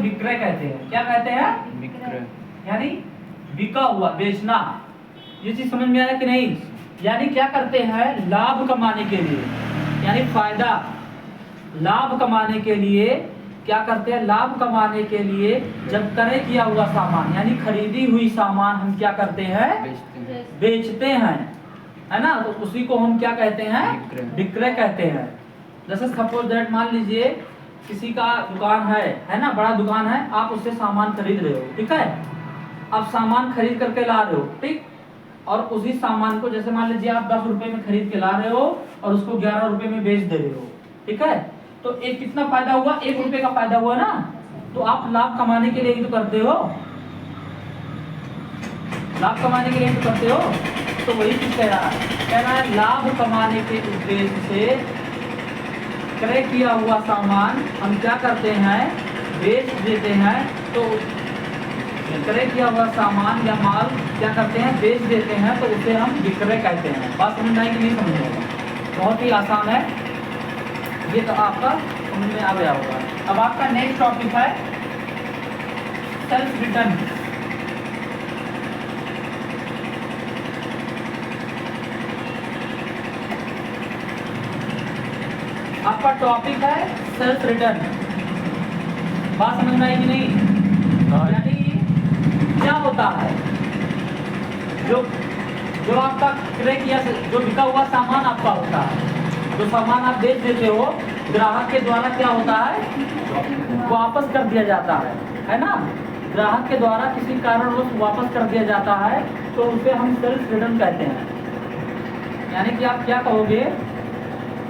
विक्रय कहते हैं। क्या कहते हैं? विक्रय। यानी बिका हुआ, बेचना। ये चीज समझ में आया कि नहीं? यानी क्या करते हैं, लाभ कमाने के लिए, यानी फायदा, लाभ कमाने के लिए क्या करते हैं, लाभ कमाने के लिए जब क्रय किया हुआ सामान यानी खरीदी हुई सामान हम क्या करते हैं, बेचते हैं, है ना। तो उसी को हम क्या कहते हैं, विक्रय कहते हैं। जैसे सपोज दैट, मान लीजिए किसी का दुकान है ना, बड़ा दुकान है, आप उससे सामान खरीद रहे हो, ठीक है। अब सामान खरीद करके ला रहे हो, ठीक, और उसी सामान को जैसे मान लीजिए आप 10 रुपए में खरीद के ला रहे हो और उसको 11 रुपए में बेच दे रहे हो, ठीक है। तो एक कितना फायदा हुआ, 1 रुपए का फायदा हुआ ना। तो आप लाभ कमाने के लिए ही तो करते हो, लाभ कमाने के लिए ही तो करते हो। तो वही चीज कह रहा है लाभ कमाने के उद्देश्य से क्रय किया हुआ सामान हम क्या करते हैं, बेच देते हैं। तो क्रय किया हुआ सामान या माल क्या करते हैं, बेच देते हैं, तो उसे हम विक्रय कहते हैं। बात समझ में आएगी नहीं समझ में आएगा? बहुत ही आसान है ये, तो आपका समझ में आ गया होगा। अब आपका नेक्स्ट टॉपिक है सेल्फ रिटर्न। आपका टॉपिक है सेल्फ रिटर्न। बात समझ में आएगी नहीं? यानी क्या होता है, जो आपका क्रय किया, जो बिका हुआ सामान आपका होता है, जो सामान आप बेच देते हो, ग्राहक के द्वारा क्या होता है, वापस कर दिया जाता है ना। ग्राहक के द्वारा किसी कारणवश वापस कर दिया जाता है, तो उसे हम सेल्फ रिटर्न कहते हैं। यानी कि आप क्या कहोगे,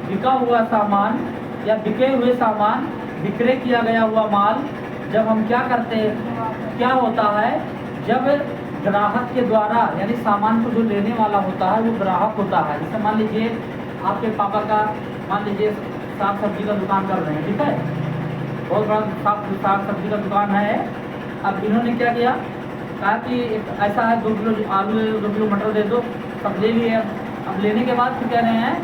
बिका हुआ सामान या बिके हुए सामान, विक्रय किया गया हुआ माल, जब हम क्या करते हैं, क्या होता है, जब ग्राहक के द्वारा यानी सामान को जो लेने वाला होता है वो ग्राहक होता है। जैसे मान लीजिए आपके पापा का, मान लीजिए साग सब्जी का दुकान कर रहे हैं, ठीक है, बहुत बड़ा साग सब्जी का दुकान है। अब इन्होंने क्या किया, कहा कि ऐसा है 2 किलो आलू दे दो, 2 किलो मटर दे दो, सब ले लिए। अब लेने के बाद फिर कह रहे हैं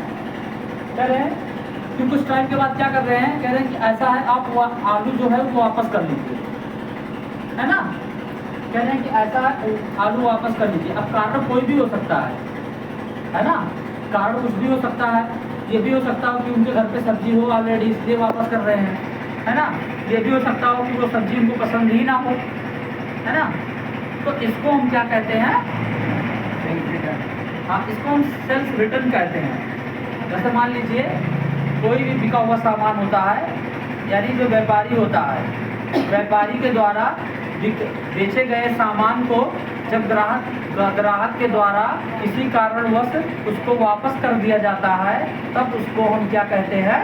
फिर कुछ टाइम के बाद क्या कर रहे हैं, कह रहे हैं कि ऐसा है आप आलू जो है वो वापस कर लीजिए, है ना। कह रहे हैं कि ऐसा आलू वापस कर लीजिए। अब कारण कोई भी हो सकता है ना, कारण कुछ भी हो सकता है। ये भी हो सकता हो कि उनके घर पे सब्जी हो ऑलरेडी, इसलिए वापस कर रहे हैं, है ना। ये भी हो सकता हो कि वो सब्जी उनको पसंद ही ना हो, है ना। तो इसको हम क्या कहते हैं, हाँ, इसको हम सेल्फ रिटर्न कहते हैं। जैसे मान लीजिए कोई भी बिका हुआ सामान होता है, यानी जो व्यापारी होता है, व्यापारी के द्वारा बेचे गए सामान को जब ग्राहक के द्वारा किसी कारणवश उसको वापस कर दिया जाता है, तब उसको हम क्या कहते हैं,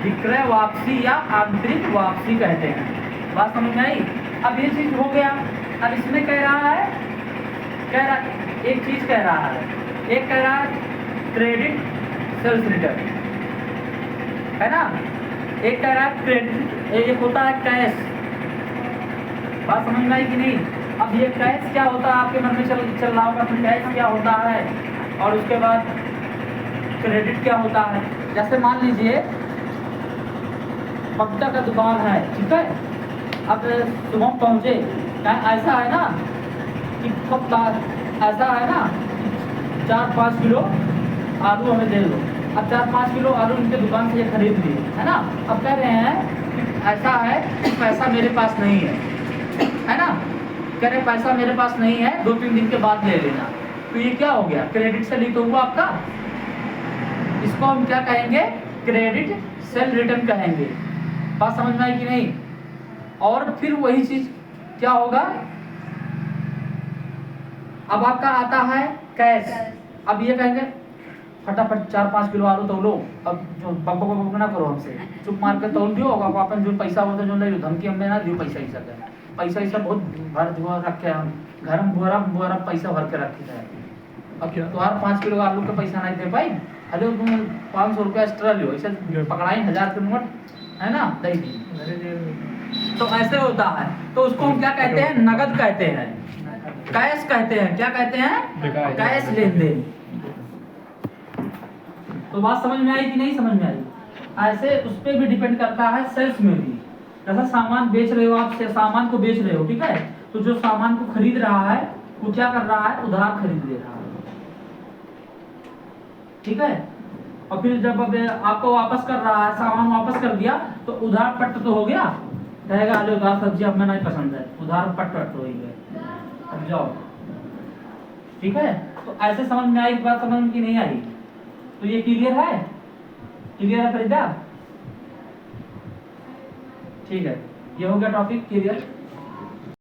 विक्रय वापसी या आंतरिक वापसी कहते हैं। बात समझ में आई? अब ये चीज हो गया। अब इसमें कह रहा है एक चीज कह रहा है, एक कह रहा है क्रेडिट सेल्फ रिटर्न, है ना। एक कह रहा है क्रेडिट, एक होता है कैश। बात समझ में आई कि नहीं? अब ये कैश क्या होता है आपके मन में चल रहा होगा, तो कैश क्या होता है और उसके बाद क्रेडिट क्या होता है। जैसे मान लीजिए पक्का का दुकान है, ठीक है। अब सुबह पहुंचे, ऐसा है ना कि ऐसा है ना 4-5 किलो आलू हमें दे दो। अब 4-5 किलो आलू उनके दुकान से ये खरीद लिए, है ना। अब कह रहे हैं कि ऐसा है कि पैसा मेरे पास नहीं है ना। कह रहे पैसा मेरे पास नहीं है, 2-3 दिन के बाद ले लेना। तो ये क्या हो गया, क्रेडिट से ली तो हुआ आपका। इसको हम क्या कहेंगे, क्रेडिट सेल रिटर्न कहेंगे। बात समझ में आई कि नहीं? और फिर वही चीज क्या होगा, अब आपका आता है कैश। अब ये कहेंगे फटाफट 4-5 किलो आलू तोलो, अब जो बक ना करो हमसे, चुप मार के तोल दियो। अब अपन जो पैसा होता जो नहीं धमकी हमें ना दियो, पैसा ही सब बहुत भर रखे हम घर में, बुरा पैसा भर के रखे थे। अब तुम्हारा 5 किलो आलू का पैसा नहीं दे पाई, अरे तुम 500 रुपया एक्स्ट्रा लियो, ऐसे पकड़ाई 1000 के नोट, है ना, दे दी। तो ऐसे होता है। तो उसको हम क्या कहते हैं, नगद कहते हैं, कैश कहते हैं। क्या कहते हैं, कैश लेन देन। तो बात समझ में आई कि नहीं समझ में आई? ऐसे उस पर भी डिपेंड करता है, सेल्स में भी। जैसा सामान बेच रहे हो आप, सामान को बेच रहे हो, ठीक है, तो जो सामान को खरीद रहा है वो क्या कर रहा है, उधार खरीद ले रहा है, ठीक है। और फिर जब अब आपको वापस कर रहा है, सामान वापस कर दिया, तो उधार पट्ट तो हो गया, कहेगा अरे उधार सब्जी अब मैं नहीं पसंद है, उधार पट्ट हो ही गए, अब जाओ, ठीक है। तो ऐसे समझ में आई बात, समझ में कि नहीं आई? तो ये क्लियर है, क्लियर है फरीदा? ठीक है, ये हो गया टॉपिक क्लियर।